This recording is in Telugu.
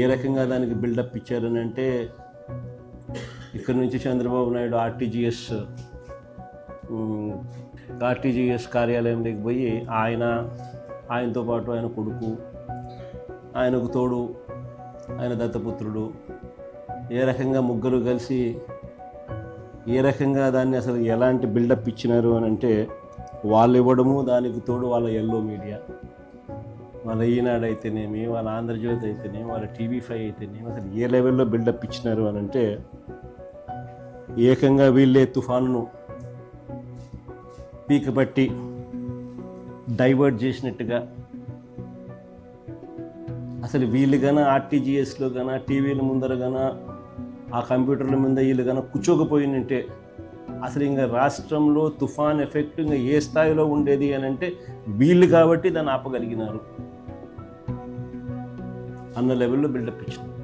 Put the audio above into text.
ఏ రకంగా దానికి బిల్డప్ ఇచ్చారని అంటే, ఇక్కడ నుంచి చంద్రబాబు నాయుడు ఆర్టీజీఎస్ కార్యాలయంలోకి పోయి ఆయనతో పాటు ఆయన కొడుకు, ఆయనకు తోడు ఆయన దత్తపుత్రుడు, ఏ రకంగా ముగ్గురు కలిసి ఏ రకంగా దాన్ని అసలు ఎలాంటి బిల్డప్ ఇచ్చినారు అని అంటే, వాళ్ళు ఇవ్వడము, దానికి తోడు వాళ్ళ ఎల్లో మీడియా, వాళ్ళ ఈనాడు అయితేనేమి, వాళ్ళ ఆంధ్రజ్యోతి అయితేనేమి, వాళ్ళ TV5 అయితేనేమి, అసలు ఏ లెవెల్లో బిల్డప్ ఇచ్చినారు అని అంటే, ఏకంగా వీళ్ళే తుఫానును పీకబట్టి డైవర్ట్ చేసినట్టుగా, అసలు వీళ్ళు గాన ఆర్టీజీఎస్లో గాన టీవీల ముందర గాన ఆ కంప్యూటర్ల మీద వీళ్ళు గాన కూర్చోకపోయినంటే అసలు ఇంకా రాష్ట్రంలో తుఫాన్ ఎఫెక్ట్ ఇంకా ఏ స్థాయిలో ఉండేది అని అంటే, వీళ్ళు కాబట్టి దాన్ని ఆపగలిగినారు అన్న లెవెల్లో బిల్డప్ ఇచ్చింది.